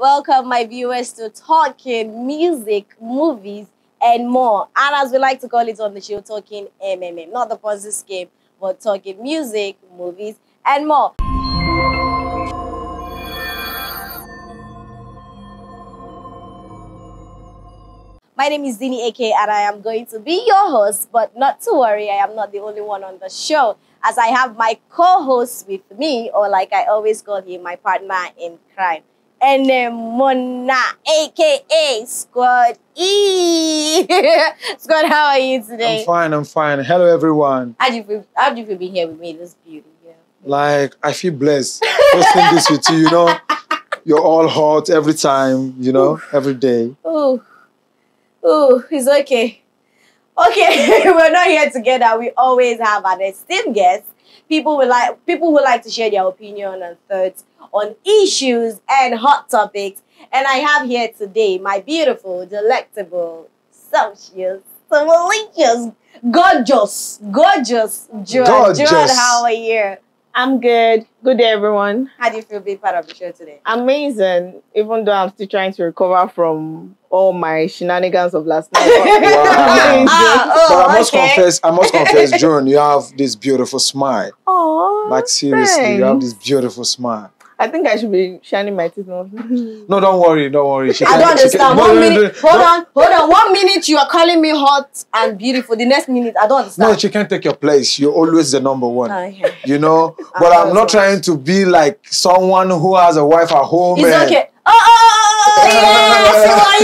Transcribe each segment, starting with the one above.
Welcome, my viewers, to Talking Music, Movies, and More. And as we like to call it on the show, Talking MM&M. Not the Ponzi scheme, but Talking Music, Movies, and More. My name is Zzini AK, and I am going to be your host, but not to worry, I am not the only one on the show, as I have my co-host with me, or like I always call him, my partner in crime, Mona, aka Skuad E. Skuad, how are you today? I'm fine. Hello, everyone. How do you feel being here with me, this beauty? Yeah. Like, I feel blessed hosting this with you, you know. You're all hot every time, you know, every day. Oh, it's okay. Okay, we're not here together. We always have an esteemed guest. People who like to share their opinion and thoughts on issues and hot topics. And I have here today my beautiful, delectable, sumptuous, delicious, gorgeous Joan. Joan, how are you? I'm good. Good day, everyone. How do you feel being part of the show today? Amazing. Even though I'm still trying to recover from all my shenanigans of last night. But I must confess, Joan, you have this beautiful smile. Oh, like seriously, thanks. You have this beautiful smile. I think I should be shining my teeth more. No, don't worry. I don't understand. Hold on. 1 minute you are calling me hot and beautiful. The next minute, I don't understand. No, she can't take your place. You're always the number one. Okay. You know? But I'm not trying to be like someone who has a wife at home. It's okay. Yeah, I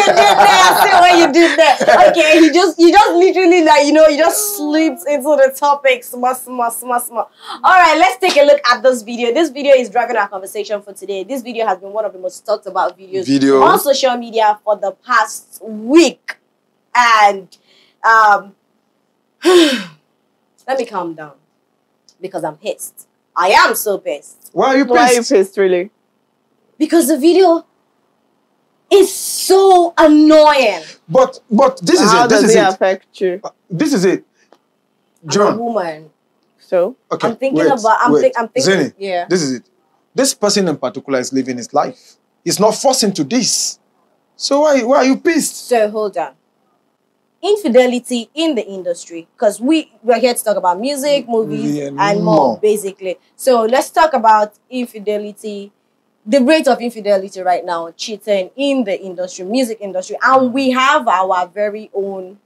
see why you did that. Okay, you just literally, like, you know, you just slipped into the topic. Small. All right, let's take a look at this video. This video is driving our conversation for today. This video has been one of the most talked about videos on social media for the past week. And let me calm down because I'm pissed. I am so pissed. Why are you pissed? Why are you pissed, really? Because the video is so annoying. But this is How it. This does is it it. affect you? This is it. Joan. I'm a woman. So? Okay, I'm thinking. Zzini, yeah. this is it. This person in particular is living his life. He's not forced into this. So why are you pissed? So hold on. Infidelity in the industry, because we're here to talk about music, movies, and more, basically. So let's talk about infidelity, the rate of infidelity right now, cheating in the industry, music industry, and we have our very own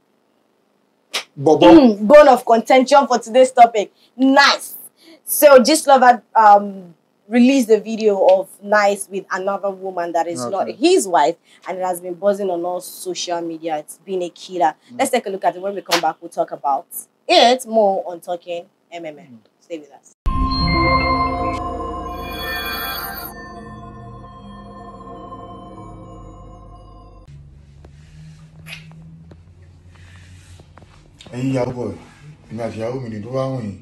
bone of contention for today's topic. Nice. So Gistlover released a video of Nice with another woman that is not his wife, and it has been buzzing on all social media. It's been a killer. Let's take a look at it. When we come back, we'll talk about it more on Talking MM&M. Stay with us. Ẹ̀yin ìyàwó bọ̀ èmi àti ìyàwó mi ní tó bá wọ̀nyí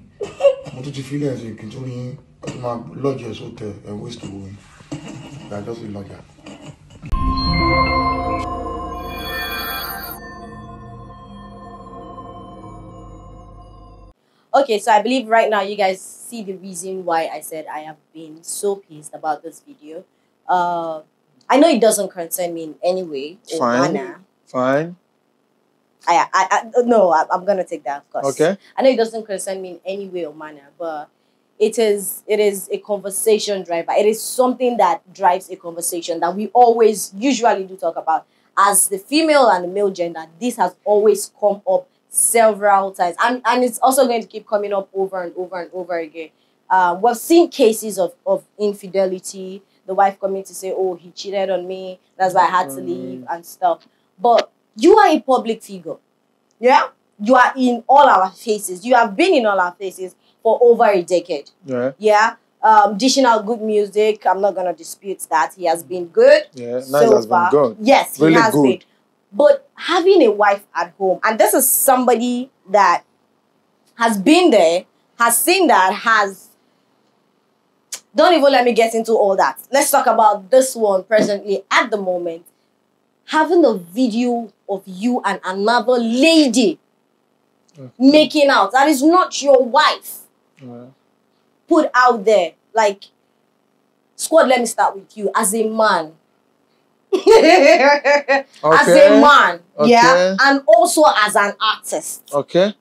mo tún ti fílẹ̀ sí kí n tó ní máa lọ́jọ́ ẹ̀ sóòtẹ̀ ẹ̀ waste owó yìí ìdájọ́ sí lọ́jà. Okay, so I believe right now you guys see the reason why I said I have been so pissed about this video. I know it doesn't concern me in any way. Fine. No, I'm gonna take that, of course. Okay. I know it doesn't concern me in any way or manner, but it is a conversation driver. It is something that drives a conversation that we usually do talk about. As the female and the male gender, this has always come up several times, and it's also going to keep coming up over and over and over again. We've seen cases of infidelity, the wife coming to say, oh, he cheated on me, that's why I had to leave and stuff. But you are a public figure. Yeah? You are in all our faces. You have been in all our faces for over a decade. Yeah? Dishing out good music. I'm not going to dispute that. He has been good. Yeah, Nice has been good. Yes, really he has good. been. But having a wife at home, and this is somebody that has been there, has seen that, don't even let me get into all that. Let's talk about this one presently at the moment. Having a video of you and another lady making out that is not your wife put out there. Like, Skuad, let me start with you. As a man, as a man, yeah, and also as an artist. Okay.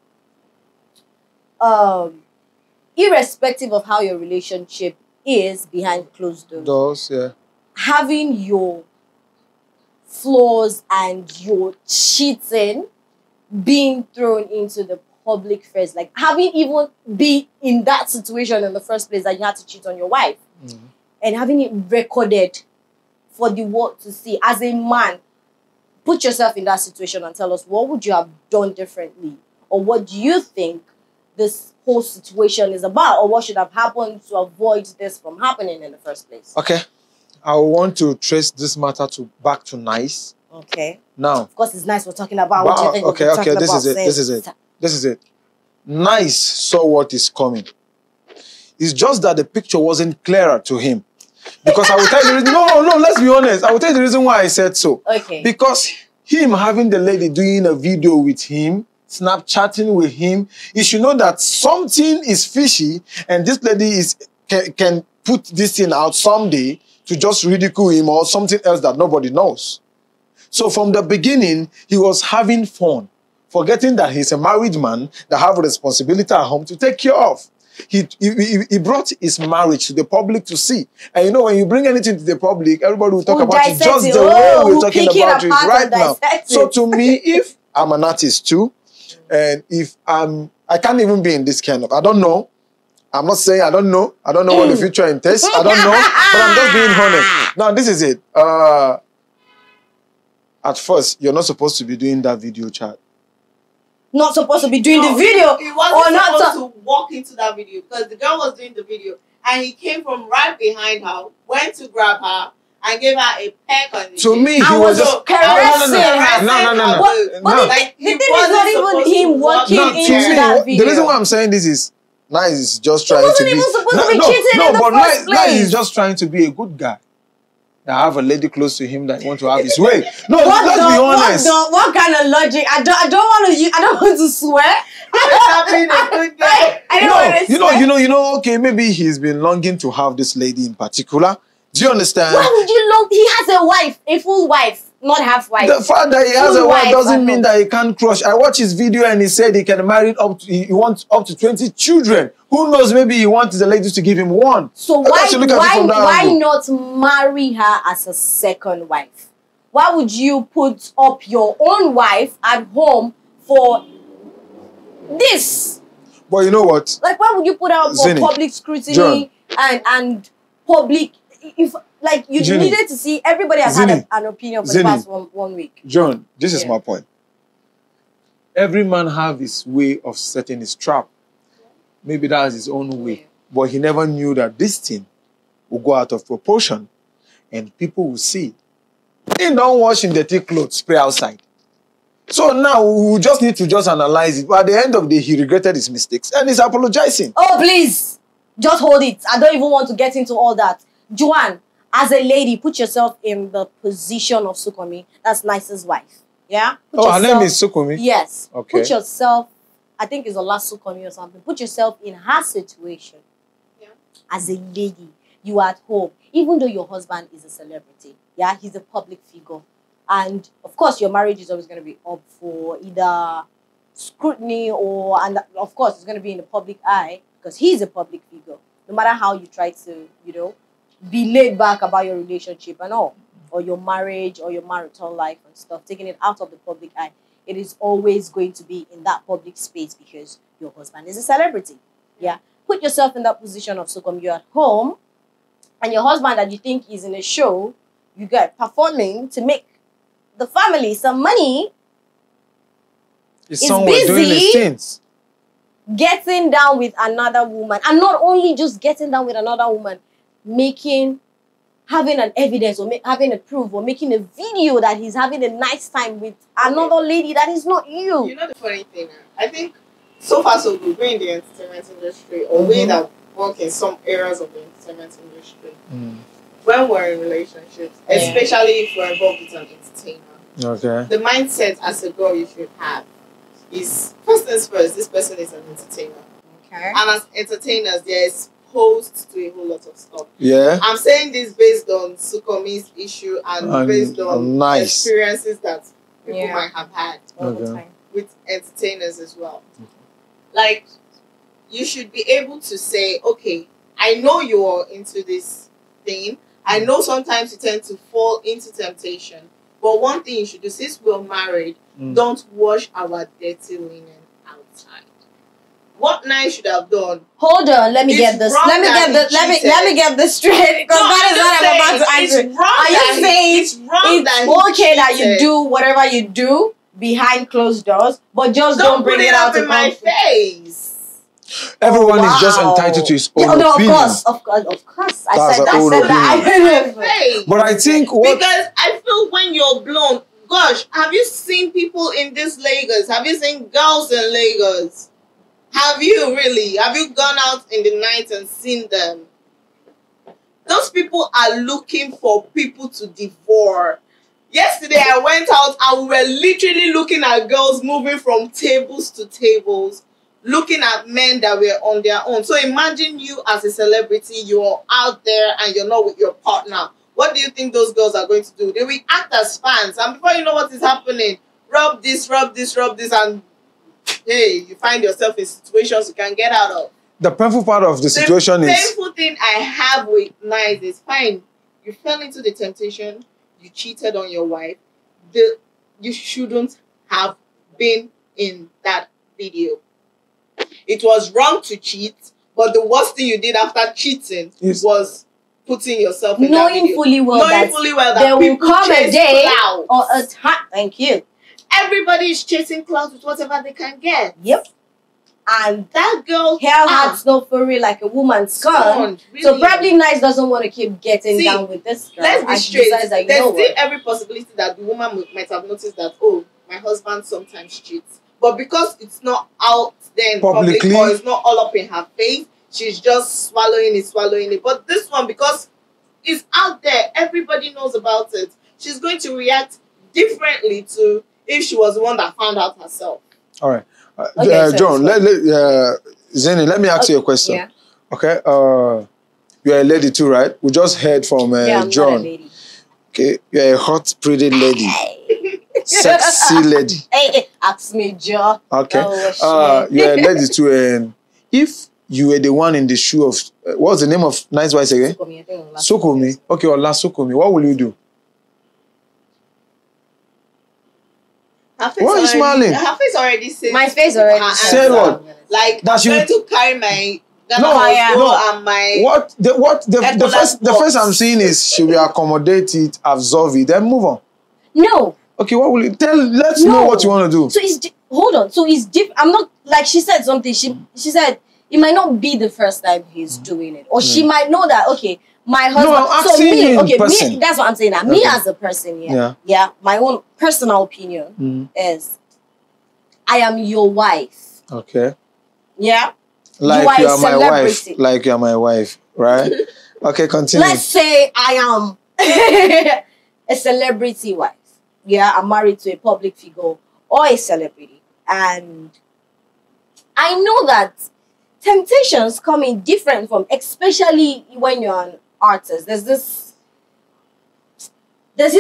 Irrespective of how your relationship is behind closed doors, Yeah. having your flaws and your cheating being thrown into the public face, like having even be in that situation in the first place that you had to cheat on your wife, and having it recorded for the world to see. As a man, put yourself in that situation and tell us, what would you have done differently, or what do you think this whole situation is about, or what should have happened to avoid this from happening in the first place? Okay, I want to trace this matter back to Nice. Okay. Now, of course, it's Nice we're talking about. What do you think okay, this is it. Nice saw what is coming. It's just that the picture wasn't clearer to him. Because I will tell you the reason. No, let's be honest. I will tell you the reason why I said so. Okay. Because him having the lady doing a video with him, Snapchatting with him, you should know that something is fishy, and this lady can put this thing out someday to just ridicule him or something else that nobody knows. So from the beginning, he was having fun, forgetting that he's a married man that have a responsibility at home to take care of. He brought his marriage to the public to see. And you know, when you bring anything to the public, everybody will talk about it just the way we're talking about it right now. So to me, if I'm an artist too, and if I can't even be in this kind of, I don't know. I'm not saying I don't know. I don't know what the future entails. I don't know. But I'm just being honest. Now, this is it. At first, you're not supposed to be doing that video chat. Not supposed to be doing the video. He wasn't supposed to walk into that video because the girl was doing the video and he came from right behind her, went to grab her, and gave her a peck on the To me, he was just caressing. No. Like, the thing is not even him walking into that video. The reason why I'm saying this is Nice is just trying to be. He wasn't even supposed to be cheating in the first place. Nice is just trying to be a good guy. I have a lady close to him that wants to have his way. No, let's be honest. What kind of logic? I don't want to swear. Okay, maybe he's been longing to have this lady in particular. Do you understand? Why would you long? He has a wife, a full wife, not half wife. The fact that he has a wife doesn't mean that he can't crush. I watched his video and he said he can marry he wants up to 20 children. Who knows? Maybe he wants the ladies to give him one. So why not marry her as a second wife? Why would you put up your own wife at home for this? But you know what? Like, why would you put out for public scrutiny and public? If like you Zzini, needed to see, everybody has had an opinion for the past one week. Joan, this is my point. Every man have his way of setting his trap. Maybe that's his own way. But he never knew that this thing will go out of proportion and people will see. He don't wash in dirty clothes, spray outside. So now we just need to analyze it. But at the end of the day, he regretted his mistakes and he's apologizing. Oh, please. Just hold it. I don't even want to get into all that. Joan, as a lady, put yourself in the position of Sukomi. That's Nice's wife. Yeah? Her name is Sukomi? Yes. Okay. Put yourself, I think it's the last Sukomi or something. Put yourself in her situation. Yeah. As a lady, you are at home. Even though your husband is a celebrity. Yeah? He's a public figure. And, of course, your marriage is always going to be up for either scrutiny and, of course, it's going to be in the public eye because he's a public figure. No matter how you try to, be laid back about your relationship and all, or your marriage or your marital life and stuff, taking it out of the public eye, it is always going to be in that public space because your husband is a celebrity. Yeah. Put yourself in that position of Sukom. You're at home and your husband that you think is in a show, you get performing to make the family some money. Is somewhere doing his things. Getting down with another woman. And not only just getting down with another woman, having an evidence or having a proof or making a video that he's having a nice time with another lady that is not you. You know the funny thing, I think so far so good, we're in the entertainment industry or we that work in some areas of the entertainment industry. When we're in relationships, especially if we're involved with an entertainer, the mindset as a girl you should have is, first things first, this person is an entertainer. Okay. And as entertainers, there's exposed to a whole lot of stuff. Yeah. I'm saying this based on Sukomi's issue and based on experiences that people might have had all the time with entertainers as well. Like, you should be able to say, okay, I know you're into this thing. I know sometimes you tend to fall into temptation. But one thing you should do, since we're married, don't wash our dirty linen outside. What Nai should have done? Hold on, let me get this. Let me get this straight, because that is what I'm about to answer. Are you saying it's okay that you do whatever you do behind closed doors, but just don't bring it out in my face? Everyone is just entitled to his own opinion. Of course. I said that. But I think because I feel when you're blown, gosh, have you seen people in this Lagos? Have you seen girls in Lagos? Have you really? Have you gone out in the night and seen them? Those people are looking for people to devour. Yesterday I went out and we were literally looking at girls moving from tables to tables, looking at men that were on their own. So imagine you as a celebrity, you're out there and you're not with your partner. What do you think those girls are going to do? They will act as fans. And before you know what is happening, rub this, and hey, you find yourself in situations you can't get out of. The painful part of the situation is... The painful thing I have with Nice is, fine, you fell into the temptation, you cheated on your wife, you shouldn't have been in that video. It was wrong to cheat, but the worst thing you did after cheating was putting yourself in that video. Knowing fully well that there will come a day or a time. Thank you. Everybody is chasing clouds with whatever they can get. Yep. And that girl hell has no fury like a woman's scorn. Really. So probably Nice doesn't want to keep getting down with this girl. Let's be straight. There's still every possibility that the woman might have noticed that, oh, my husband sometimes cheats. But because it's not out there in public or it's not all up in her face, she's just swallowing it. But this one, because it's out there, everybody knows about it, she's going to react differently to if she was the one that found out herself. All right. Joan, Zzini, let me ask you a question. Yeah. Okay. You're a lady too, right? We just heard from Joan. Okay. You're a hot, pretty lady. Sexy lady. Hey, ask me, Joe. Okay. You're a lady too. And if you were the one in the shoe of... what's the name of Nice Wife again? Sukomi. Okay, Ola Sukomi. What will you do? Why are you smiling? Her face already says... My face already said what? Like, I'm going to carry my... The first I'm seeing is she will accommodate it, absorb it, then move on. No. Okay, what will you tell? Let's know what you want to do. So it's hold on. So it's different. I'm not like she said something. She said it might not be the first time he's doing it, or she might know that. Okay, my husband. No, I'm asking you in person. Me, that's what I'm saying. Now, me as a person, yeah. My own personal opinion is, I am your wife. Okay. Yeah. Like you are my wife. Like you are my wife, right? Okay, continue. Let's say I am a celebrity wife. Yeah, I'm married to a public figure or a celebrity. And I know that temptations come in different from, especially when you're an artist. There's this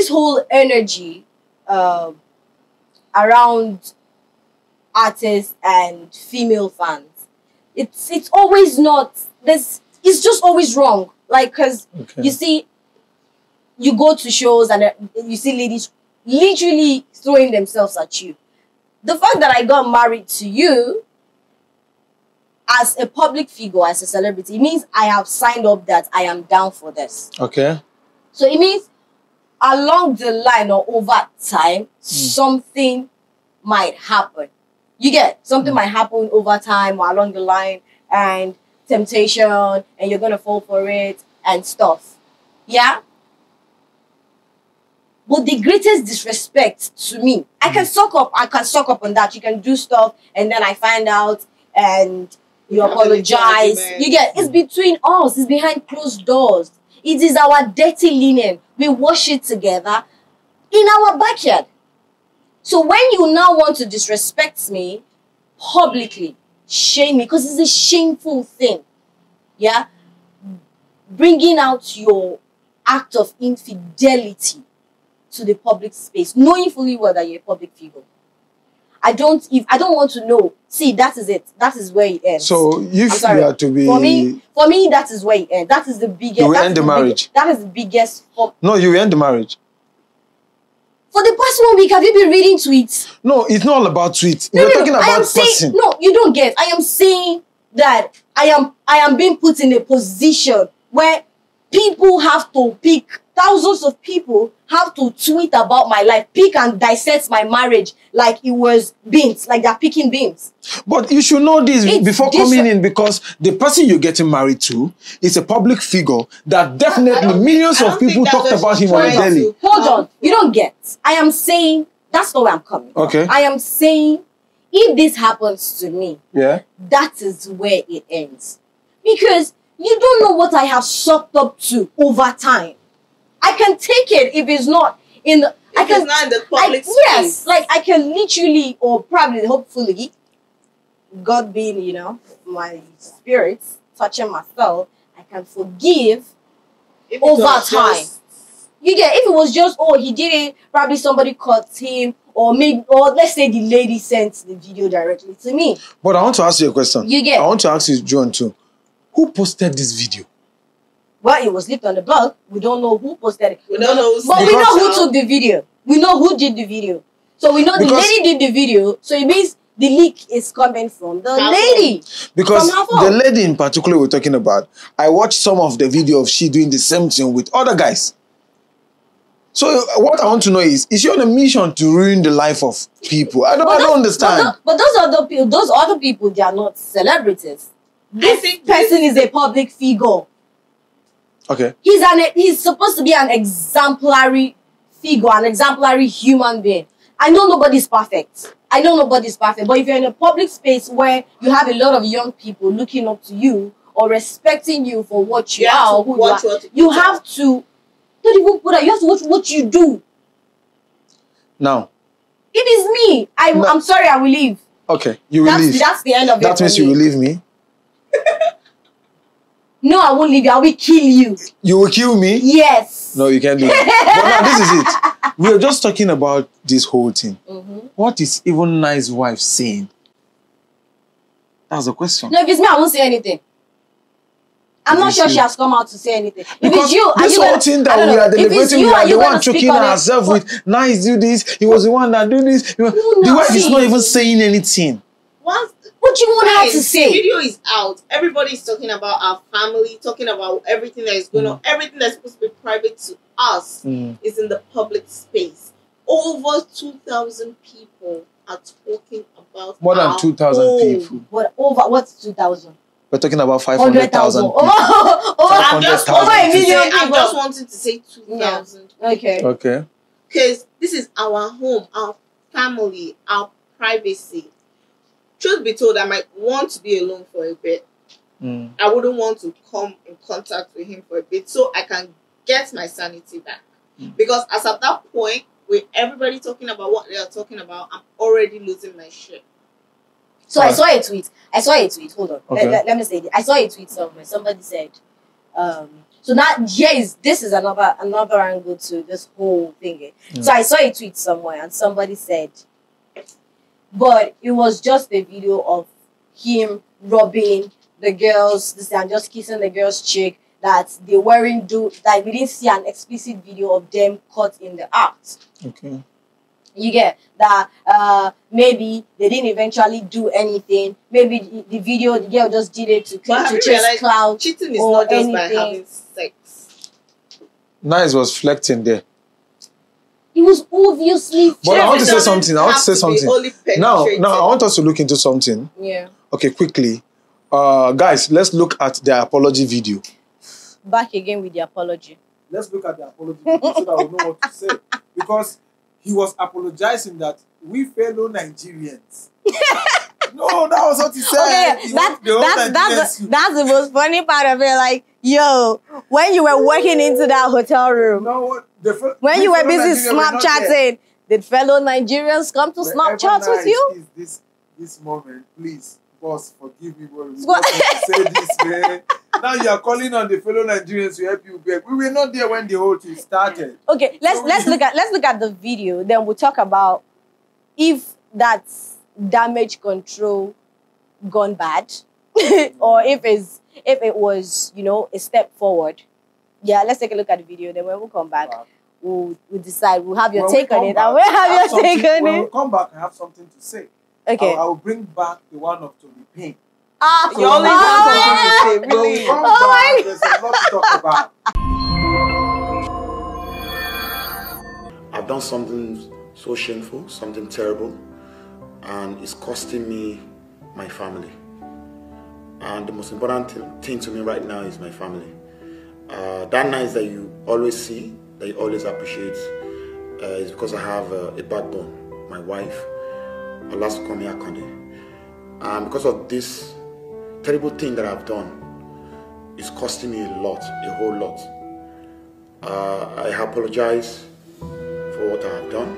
whole energy around artists and female fans. It's always not, it's just always wrong. Like, because you see, you go to shows and you see ladies literally throwing themselves at you. The fact that I got married to you as a public figure, as a celebrity, it means I have signed up that I am down for this. Okay. So it means along the line or over time, something might happen. You get something might happen over time or along the line, and temptation, and you're gonna fall for it and stuff. Yeah. But the greatest disrespect to me, I can suck up on that. You can do stuff, and then I find out, and you apologize. You get, it's between us. It's behind closed doors. It is our dirty linen. We wash it together in our backyard. So when you now want to disrespect me publicly, shame me, because it's a shameful thing. Yeah? bringing out your act of infidelity to the public space, knowing fully well that you're a public figure. I don't want to know. See, that is it. That is where it ends. So if you are to be for me, that is where it ends. That is the biggest. You will end the marriage. That is the biggest. No, you will end the marriage. For the past 1 week, have you been reading tweets? No, it's not all about tweets. We're talking about person. No, you don't get. I am saying that I am being put in a position where people have to pick. Thousands of people have to tweet about my life, pick and dissect my marriage like it was beans, like they're picking beans. But you should know this before coming in, because the person you're getting married to is a public figure that definitely millions of people talked about him on the daily. Hold on, you don't get. I am saying, that's not where I'm coming from. Okay. I am saying, if this happens to me, yeah, that is where it ends. Because you don't know what I have sucked up to over time. I can take it if it's not in the... It's not in the public space. Yes, like I can literally, or probably, hopefully, God being, you know, my spirit, touching my soul, I can forgive over time. You get, if it was just, oh, he did it, probably somebody caught him, or maybe, or let's say the lady sent the video directly to me. But I want to ask you a question. You get... I want to ask you, Joan, too. Who posted this video? Well, it was leaked on the blog. We don't know who posted it. We don't know who, but we know who took the video. We know who did the video. So we know the lady did the video. So it means the leak is coming from the lady. Because the lady in particular we're talking about, I watched some of the video of she doing the same thing with other guys. So what I want to know is she on a mission to ruin the life of people? I don't understand. But those other people, they are not celebrities. This person is a public figure. Okay. He's supposed to be an exemplary figure, an exemplary human being. I know nobody's perfect. But if you're in a public space where you have a lot of young people looking up to you or respecting you for what you are, who you are, you have to don't even put out. You have to watch what you do. Now, it is me. I'm sorry, I will leave. Okay, you will leave. That's the end of it. That means you will leave me. No, I won't leave you. I will kill you. You will kill me? Yes. No, you can't do it. But now, this is it. We are just talking about this whole thing. What is even Nice wife saying? That's the question. No, if it's me, I won't say anything. I'm not sure she has come out to say anything. If it's you, this whole thing that we are deliberating, we are the one choking ourselves with, Nice do this, he was the one that do this. The wife is not even saying anything. What do you want her to say? The video is out. Everybody's talking about our family, talking about everything that is going on. Everything that's supposed to be private to us is in the public space. Over 2,000 people are talking about more than 2,000 people. What's 2,000? We're talking about 500,000 people. I'm just wanting to say 2,000. Yeah. Okay. Because this is our home, our family, our privacy. Truth be told, I might want to be alone for a bit. I wouldn't want to come in contact with him for a bit so I can get my sanity back. Because as at that point, with everybody talking about what they are talking about, I'm already losing my shit. So I saw a tweet. Hold on. Okay. Let me say it. I saw a tweet somewhere. Somebody said, so now this is another angle to this whole thing. So I saw a tweet somewhere and somebody said, but it was just a video of him robbing the girls, and just kissing the girl's cheek, that they weren't that we didn't see an explicit video of them caught in the act. Okay. You get that maybe they didn't eventually do anything. Maybe the video, the girl just did it to chase clout. Cheating is not just by having sex. Nice was flirting there. It was obviously. But I want to say something. Now, I want us to look into something. Yeah. Okay, quickly. Guys, let's look at the apology video. Back again with the apology. Let's look at the apology video so that we know what to say. Because he was apologizing that we fellow Nigerians. No, that was what he said. Okay, that's the most funny part of it. Like, yo, when you were walking into that hotel room, when you were busy Snapchatting, did fellow Nigerians come to Snapchat with you? Is this moment, please boss, forgive me, but we just want to say this, man. Now you are calling on the fellow Nigerians to help you back. We were not there when the whole thing started. Okay, let's look at the video. Then we'll talk about if that's damage control gone bad, or if it was, you know, a step forward. Yeah, let's take a look at the video. Then when we come back, we'll decide. We'll have your take on it. And we'll have your take on when it. we come back, I have something to say. Okay. I will bring back the one of Tony Payne. Ah, You only want something to say, When we really? come back, there's a lot to talk about. I've done something so shameful, something terrible, and it's costing me my family. And the most important thing to me right now is my family. That nice that you always see, that you always appreciate, is because I have a backbone, my wife, Olasunkanmi Akande. And because of this terrible thing that I've done, it's costing me a lot, a whole lot. I apologize for what I have done,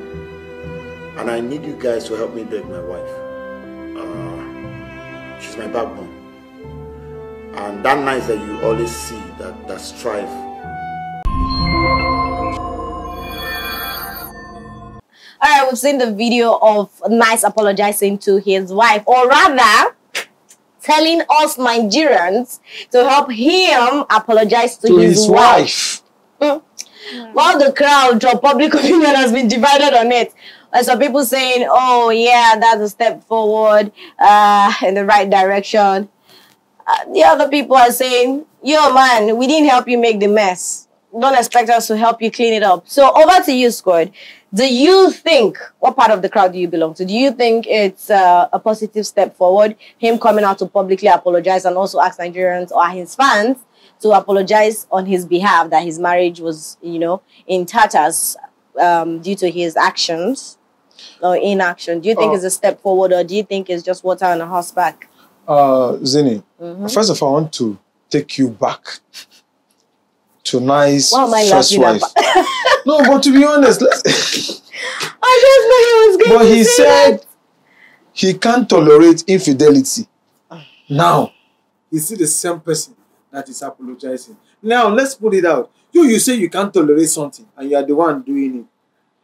and I need you guys to help me beg my wife. She's my backbone, and that night that you always see, that strive. All right, we've seen the video of Nice apologizing to his wife, or rather, telling us Nigerians to help him apologize to his wife. While the crowd or public opinion has been divided on it. Some people saying, oh yeah, that's a step forward in the right direction. The other people are saying, yo man, we didn't help you make the mess. Don't expect us to help you clean it up. So over to you, Skuad. Do you think, what part of the crowd do you belong to? Do you think it's a positive step forward, him coming out to publicly apologize and also ask Nigerians or his fans to apologize on his behalf that his marriage was, you know, in tatters due to his actions or inaction? Do you think it's a step forward, or do you think it's just water on a horseback? Zzini, first of all, I want to take you back to Nice first wife. No, but to be honest, I just knew he was going but to he say said that. he can't tolerate infidelity. Now, Is it the same person that is apologizing? Now, let's put it out. You say you can't tolerate something, and you are the one doing it.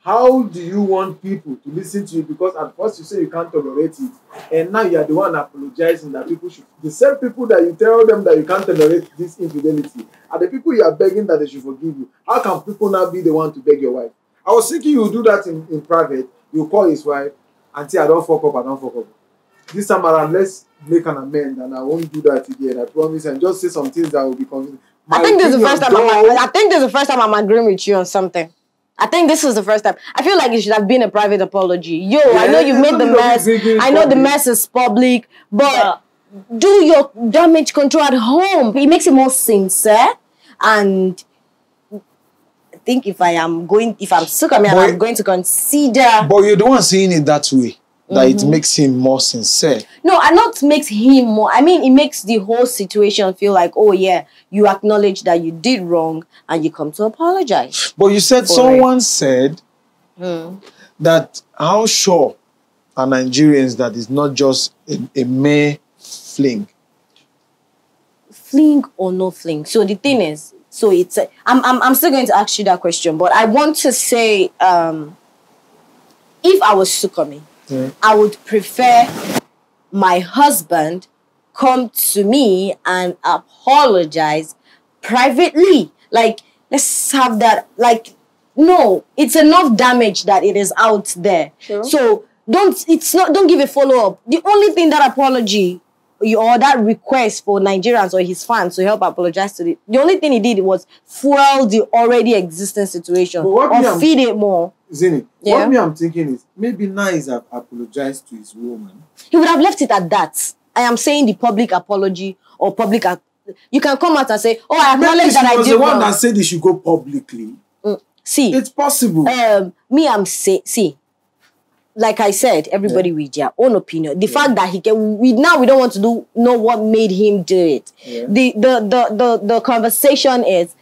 How do you want people to listen to you? Because at first you say you can't tolerate it, and now you are the one apologizing that people should. The same people that you tell them that you can't tolerate this infidelity are the people you are begging that they should forgive you. How can people now be the one to beg your wife? I was thinking you would do that in private. You call his wife and say, I don't fuck up, I don't fuck up. This time around, let's make an amend, and I won't do that again. I promise, and just say some things that will be convincing. I think this is the first time I'm agreeing with you on something. I think this is the first time. I feel like it should have been a private apology. Yo, yeah, I know you made the mess. I know the mess is public, but do your damage control at home. It makes it more sincere. And I think if I'm sick, I'm going to consider. But you're the one saying it that way. That it makes him more sincere. No, and not makes him more. I mean, it makes the whole situation feel like, oh yeah, you acknowledge that you did wrong and you come to apologize. But you said someone said that how sure are Nigerians that it's not just a mere fling? Fling or no fling? So the thing is, so it's I'm still going to ask you that question, but I want to say, if I was Sukomi, I would prefer my husband come to me and apologize privately. Like, let's have that. Like, no, it's enough damage that it is out there. Sure. So don't give a follow-up. The only thing that apology or that request for Nigerians or his fans to help apologize to the only thing he did was fuel the already existing situation or feed it more. Zzini, what I'm thinking is maybe Nice have apologized to his woman. He would have left it at that. I am saying the public apology or public. You can come out and say, "Oh, I acknowledge that I did wrong." Maybe she was the one that said he should go publicly. See, it's possible. Like I said, everybody with their own opinion. The fact that we don't want to know what made him do it. Yeah. The conversation is,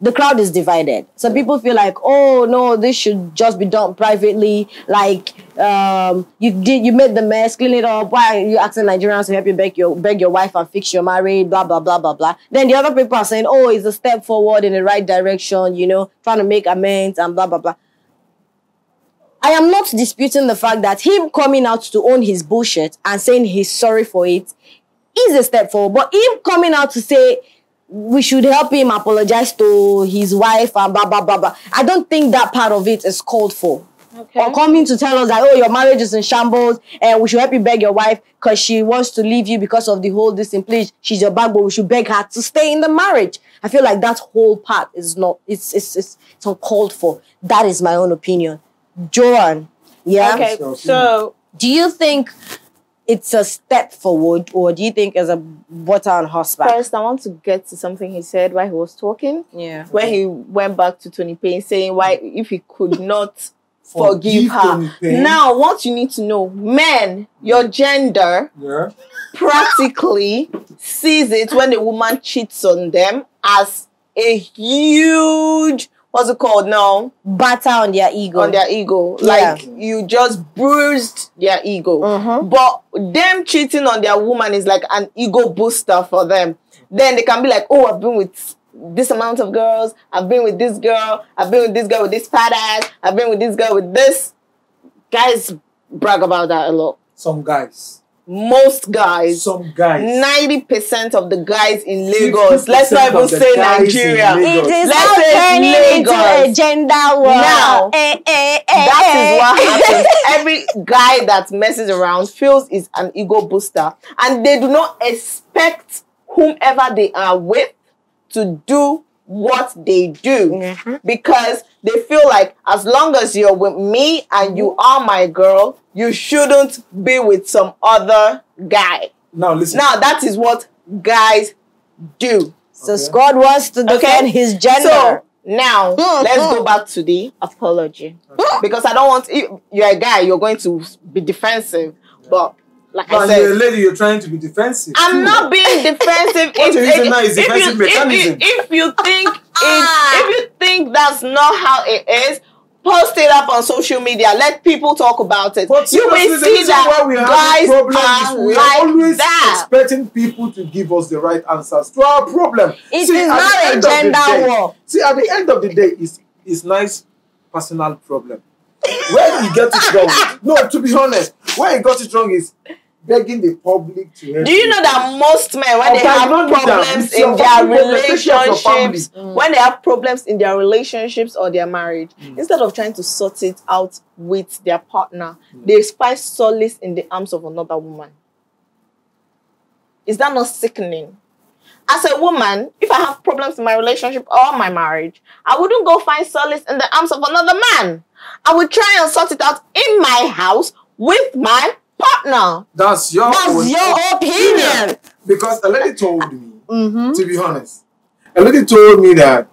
the crowd is divided. Some people feel like, oh no, this should just be done privately. Like you made the mess, clean it up. Why are you asking Nigerians to help you beg your wife and fix your marriage? Blah blah blah blah blah. Then the other people are saying, oh, it's a step forward in the right direction. You know, trying to make amends and blah blah blah. I am not disputing the fact that him coming out to own his bullshit and saying he's sorry for it is a step forward. But him coming out to say we should help him apologize to his wife and blah, blah, blah, blah. I don't think that part of it is called for. Okay. Or coming to tell us that, oh, your marriage is in shambles and we should help you beg your wife because she wants to leave you because of the whole discipline. She's your backbone. We should beg her to stay in the marriage. I feel like that whole part is not, it's uncalled for. That is my own opinion. Joan, yeah? Okay, so do you think it's a step forward or do you think it's a butter on horseback? First, I want to get to something he said while he was talking. Yeah. When he went back to Tony Payne saying why if he could not forgive her. Now, what you need to know, men, your gender practically sees it when a woman cheats on them as a huge, what's it called now? Batter on their ego. On their ego. Yeah. Like, you just bruised their ego. But them cheating on their woman is like an ego booster for them. Then they can be like, oh, I've been with this amount of girls. I've been with this girl. I've been with this girl with this fat ass. I've been with this girl with this. Guys brag about that a lot. Some guys. Most guys. Some guys. 90% of the guys in Lagos. Let's not even say Nigeria. It is Let's say turning into Lagos. a gender war. Now, that is what happens. Every guy that messes around feels is an ego booster. And they do not expect whomever they are with to do what they do. Because they feel like as long as you're with me and you are my girl, you shouldn't be with some other guy. Now listen. Now that is what guys do. So Skuad wants to defend his gender. So now let's go back to the apology. Because I don't want, if you're a guy, you're going to be defensive. But like I said, you're a lady, you're trying to be defensive. I'm not being defensive. If you think that's not how it is, post it up on social media. Let people talk about it. But you will see that guys are always that. expecting people to give us the right answers to our problem. It is not a gender war. See, at the end of the day, it's nice personal problem. Where you get it wrong, no, to be honest, where you got it wrong is begging the public to help. Do you know that most men, when they have problems in their relationships, when they have problems in their relationships or their marriage, instead of trying to sort it out with their partner, they find solace in the arms of another woman? Is that not sickening? As a woman, if I have problems in my relationship or my marriage, I wouldn't go find solace in the arms of another man. I would try and sort it out in my house with my partner. That's your opinion. Because a lady told me, to be honest, a lady told me that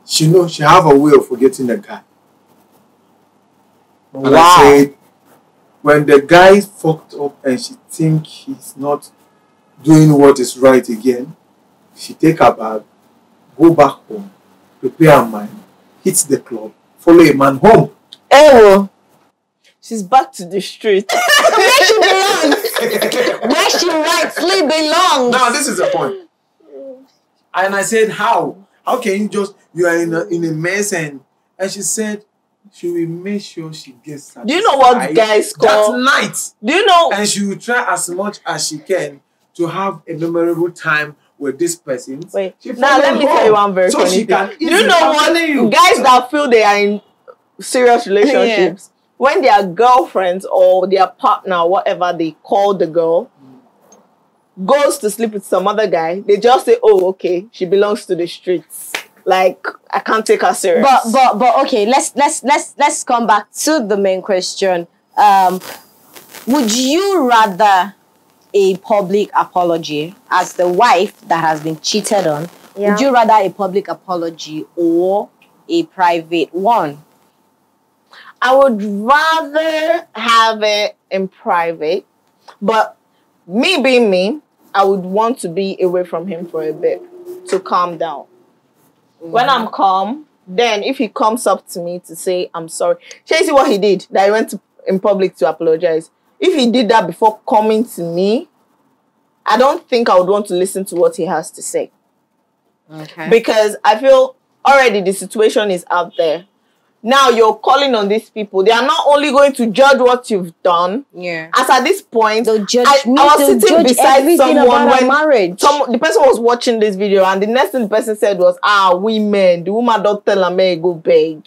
she knows she have a way of forgetting the guy. And I said, when the guy fucked up and she think he's not doing what is right again, she take her bag, go back home, prepare her mind, hit the club, follow a man home. Oh, she's back to the street. Where she belongs. Where she rightfully belongs. Now this is the point. And I said, how? How can you are in a mess and she said she will make sure she gets satisfied. Do you know what guys call that night? Do you know? And she will try as much as she can to have a memorable time with this person. Wait, now let me tell you one very funny thing. Do you know what? Guys that feel they are in serious relationships, when their girlfriends or their partner, whatever they call the girl, goes to sleep with some other guy, they just say, oh, okay, she belongs to the streets. Like, I can't take her serious. But okay, let's come back to the main question. Would you rather a public apology as the wife that has been cheated on? Yeah. Would you rather a public apology or a private one? I would rather have it in private, but me being me, I would want to be away from him for a bit to calm down. When I'm calm, then if he comes up to me to say, I'm sorry. Shall you see what he did? That he went in public to apologize. If he did that before coming to me, I don't think I would want to listen to what he has to say. Okay. Because I feel already the situation is out there. Now you're calling on these people. They are not only going to judge what you've done. Yeah. As at this point, They'll judge I was sitting beside someone when marriage. the person was watching this video, and the next thing the person said was, women, the woman don't tell her may go beg.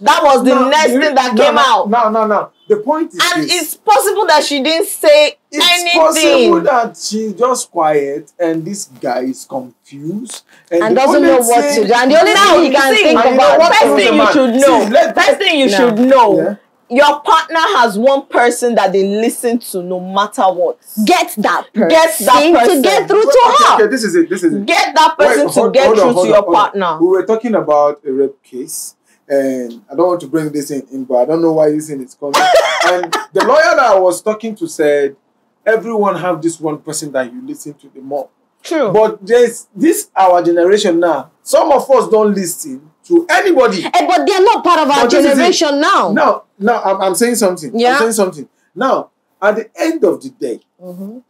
That was the next thing that came out. No. The point is And this. it's possible that she didn't say anything. It's possible that she's just quiet and this guy is confused and doesn't know what to do. And the only thing he can think about, first thing you should know, first thing you should know, your partner has one person that they listen to no matter what. Get that person. Get that person to get through to her. Okay, this is it. Get that person to get through to your partner. We were talking about a rape case. And I don't want to bring this in, but I don't know why this in is coming. And the lawyer that I was talking to said, everyone have this one person that you listen to the more. True. But there's this our generation now. Some of us don't listen to anybody. But they're not part of our generation now. No, I'm saying something. Yeah. I'm saying something. Now, at the end of the day,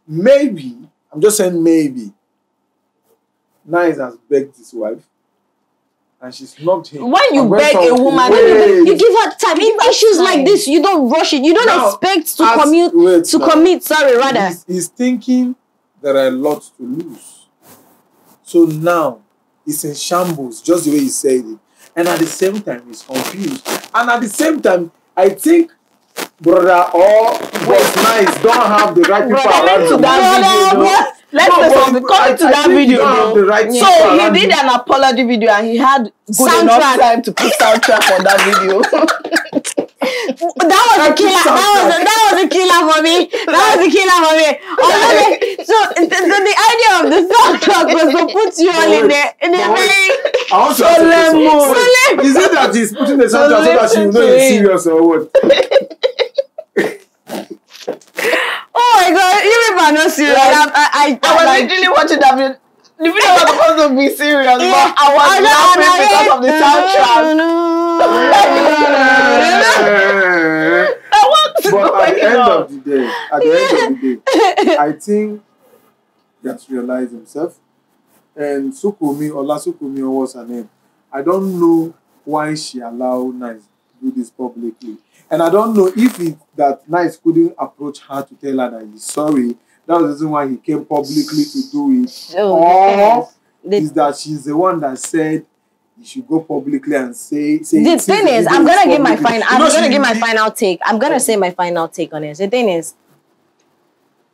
maybe, I'm just saying maybe, Nice has begged his wife. And she snubbed him. When you beg a woman, you give her time. In issues like this, you don't rush it. You don't expect to commit. Sorry, rather. He's thinking there are a lot to lose. So now he's in shambles, just the way he said it. And at the same time, he's confused. And at the same time, I think brother or what's Nice don't have the right people around him. Let's say something. Coming to that video, so he did an apology video and he had good enough time to put soundtrack on that video. That was a killer. That was a killer for me. That was a killer for me. So the idea of the soundtrack was to put you all in a very solemn mood. Is it that he's putting the soundtrack so that you know you're serious or what? Oh my God! You people are not serious. I was literally watching that video. The video was supposed to be serious, but I was laughing because of the soundtrack. But at the end of the day, I think he has realized himself. And Sukumi, Ola Sukumi, or what's her name? I don't know why she allowed Nice to do this publicly. And I don't know if that Nice couldn't approach her to tell her that he's sorry. That was the reason why he came publicly to do it. Or is that she's the one that said you should go publicly and say the thing is, I'm gonna give my final take. I'm gonna say my final take on it. The thing is,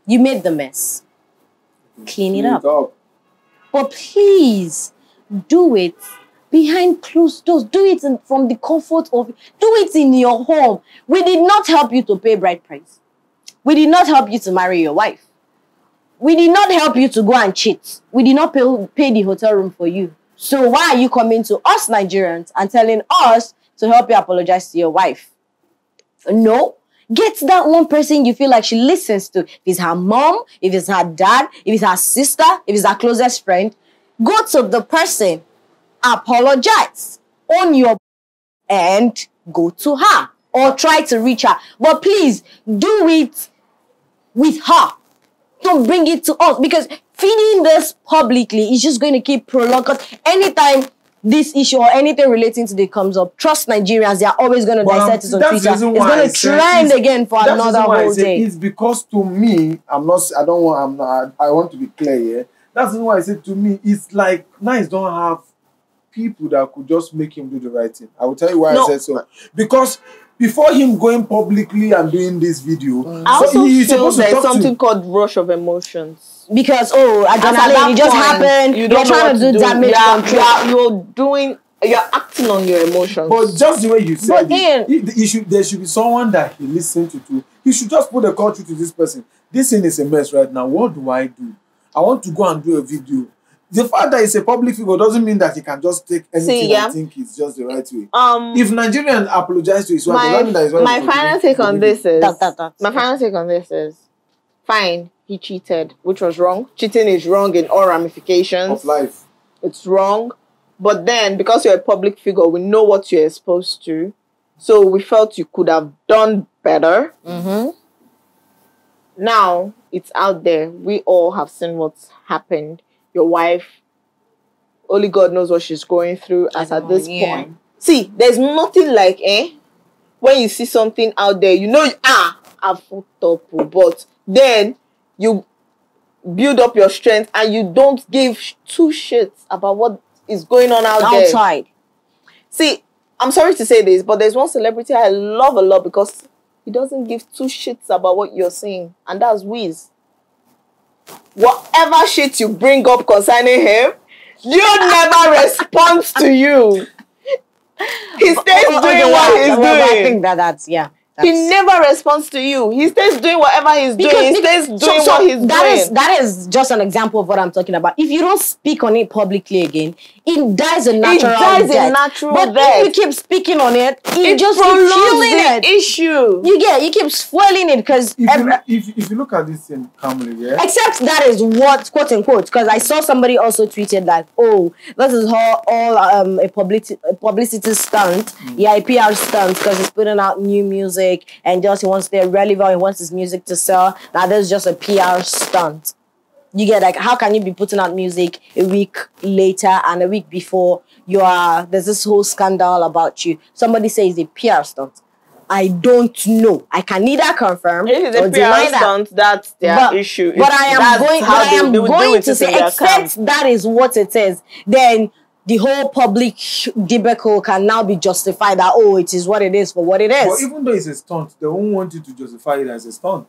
you made the mess. Clean it up. But please do it behind closed doors. Do it from the comfort of, do it in your home. We did not help you to pay bride price. We did not help you to marry your wife. We did not help you to go and cheat. We did not pay the hotel room for you. So why are you coming to us Nigerians and telling us to help you apologize to your wife? No. Get that one person you feel like she listens to. If it's her mom, if it's her dad, if it's her sister, if it's her closest friend, go to the person, apologize on your and go to her or try to reach her. But please do it with her. Don't bring it to us, because feeding this publicly is just going to keep prolonged. Because anytime this issue or anything relating to it comes up, trust Nigerians, they are always going to dissect it on Twitter. It's going to trend again for another whole day. It's because to me, I want to be clear here. That's why I said to me, it's like Nice don't have people that could just make him do the right thing. I will tell you why I said so. Because before him going publicly and doing this video, I also feel there's something called rush of emotions. Because, adrenaline, it just happened. You're trying to do damage control. You're acting on your emotions. But just the way you said it, there should be someone that he listens to. He should just put a call through to this person. This thing is a mess right now. What do? I want to go and do a video. The fact that it's a public figure doesn't mean that he can just take anything and think it's just the right way. If Nigerians apologize to his wife, my final take on this is fine. He cheated, which was wrong. Cheating is wrong in all ramifications of life. It's wrong. But then, because you're a public figure, we know what you're exposed to. So we felt you could have done better. Now, it's out there. We all have seen what's happened. Your wife, only God knows what she's going through as at this point. See, there's nothing like, when you see something out there, you know, I've fucked up. But then you build up your strength and you don't give two shits about what is going on outside. See, I'm sorry to say this, but there's one celebrity I love a lot because he doesn't give two shits about what you're saying, and that's Wiz. Whatever shit you bring up concerning him, you never responds to you. He stays doing what he's doing. I think that's he never responds to you. He stays doing whatever he's doing. He stays doing what he's doing. That is just an example of what I'm talking about. If you don't speak on it publicly again, it dies a natural death. But if you keep speaking on it, it just keeps fueling the issue. You keep fueling it because if you look at this in calmly, except that is what, quote unquote, because I saw somebody also tweeted that, oh, this is all a publicity stunt, a PR stunt, because he's putting out new music and just he wants to stay relevant, he wants his music to sell. Now there's just a PR stunt. You get, like, how can you be putting out music a week later and a week before there's this whole scandal about you? Somebody says a PR stunt. I don't know. I can neither confirm or deny that. That's their issue. But I am going to say, except that is what it is, then the whole public debacle can now be justified that, oh, it is what it is for what it is. But even though it's a stunt, they won't want you to justify it as a stunt.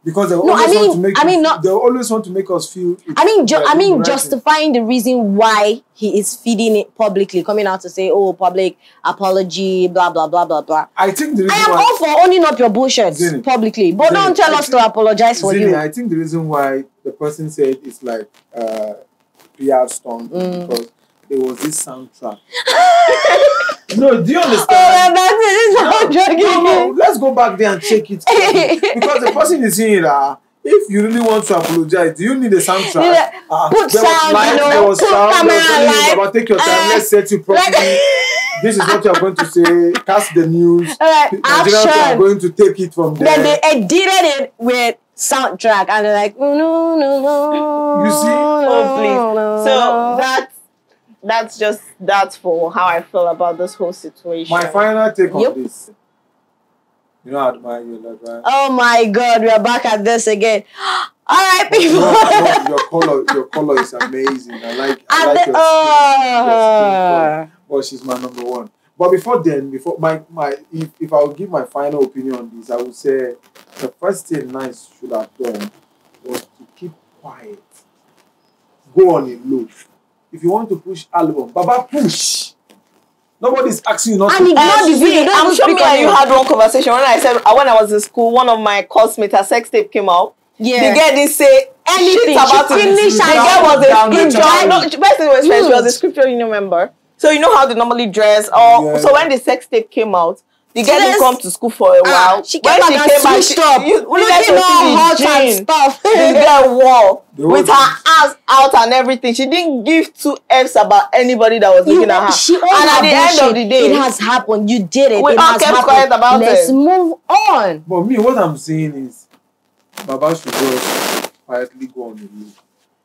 Because they always want to make us feel. Justifying the reason why he is feeding it publicly, coming out to say, "Oh, public apology, blah blah blah blah blah." I think I am all for owning up your bullshit publicly, but don't tell us to apologize for you. I think the reason why the person said it's like PR stunt because there was this soundtrack. No, do you understand? No, let's go back there and check it. Because the person is saying that if you really want to apologize, do you need a soundtrack? Put sound, put camera, take your time, let's set you properly. This is what you are going to say. Cast the news. Nigerians are going to take it from there. Then they edited it with soundtrack and they're like, no. You see? Oh, please. So that's for how I feel about this whole situation. My final take on this. You know, I admire you a lot, right? Oh my God, we are back at this again. All right, people. Your color is amazing. I like your skin. Well, she's my number one. But before if I would give my final opinion on this, I would say the first thing Nice should have done was to keep quiet. Go on a low. If you want to push album, Baba, push. Nobody's asking you not to push. I'm sure me and you had one conversation when I was in school, one of my classmates, her sex tape came out. Yeah. The girl didn't say anything about it. The girl was a scripture. No, she was a scripture union member. So you know how they normally dress. So when the sex tape came out, the girl didn't come to school for a while. She came back and switched up. Looking all hot and stuff. The girl wore with her ass out and everything. She didn't give two F's about anybody that was looking at her. And at the end of the day, it has happened. You did it. We all kept quiet about it. Let's move on. But me, what I'm saying is, Baba should just quietly go on the road.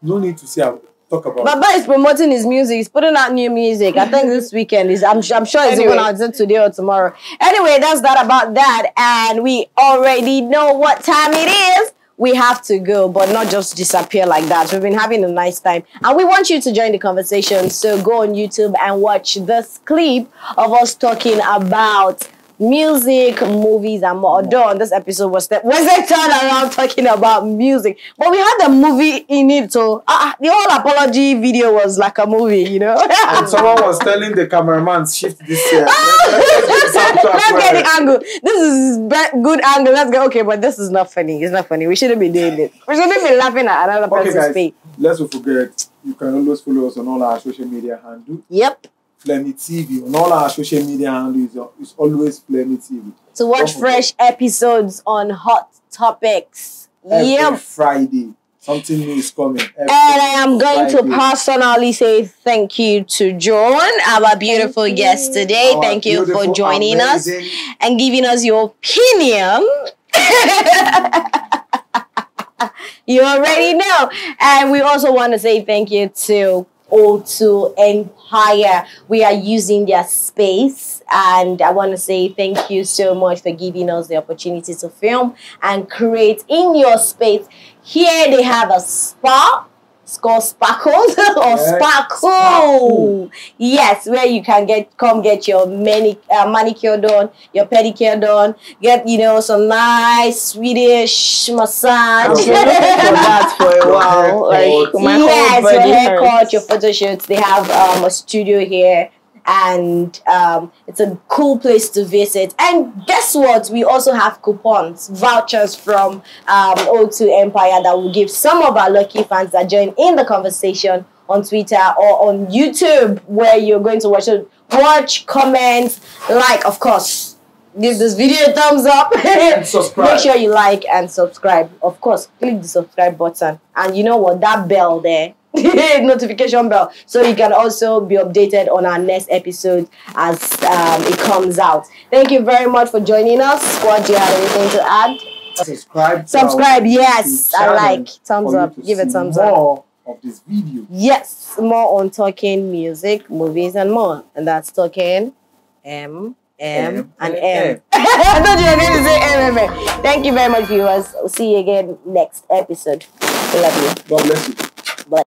No need to say talk about. Baba is promoting his music. He's putting out new music. I think this weekend I'm sure it's going out today or tomorrow. Anyway, that's that about that. And we already know what time it is. We have to go, but not just disappear like that. We've been having a nice time. And we want you to join the conversation. So go on YouTube and watch this clip of us talking about music, movies, and more. Although this episode was turned around talking about music, but we had a movie in it, so the whole apology video was like a movie, you know. And someone was telling the cameraman, shift this here. Let's get the angle. This is good angle. Let's go. Okay, but this is not funny. It's not funny. We shouldn't be doing this. We shouldn't be laughing at another person's face. Let's not forget, you can always follow us on all our social media handles. Yep. Flammy TV on all our social media handles is always Flammy TV. To watch fresh episodes on hot topics. Every Friday. Something new is coming. And I am going to personally say thank you to Joan, our beautiful guest today. Thank you for joining us and giving us your opinion. You already know. And we also want to say thank you to Ep2 Empire. We are using their space, and I want to say thank you so much for giving us the opportunity to film and create in your space. Here they have a spa. It's called Sparkles or Sparkle. Yes, where you can come get your manicure done, your pedicure done, get some nice Swedish massage. For that for a while, like yes, your haircut, your photo shoots. They have a studio here. And it's a cool place to visit. And guess what? We also have coupons, vouchers from Ep2 Empire that will give some of our lucky fans that join in the conversation on Twitter or on YouTube, where you're going to watch, comment, like, of course. Give this video a thumbs up and subscribe. Make sure you like and subscribe. Of course, click the subscribe button. And you know what? That bell there, notification bell, so you can also be updated on our next episode as it comes out. Thank you very much for joining us. Squad, do you have anything to add? Subscribe, yes. I like. Thumbs up. Give it thumbs up. More of this video. Yes, more on talking music, movies, and more. And that's Talking M&M. I thought you were going to say M&M. Thank you very much, viewers. We'll see you again next episode. We love you. God bless you. Bye.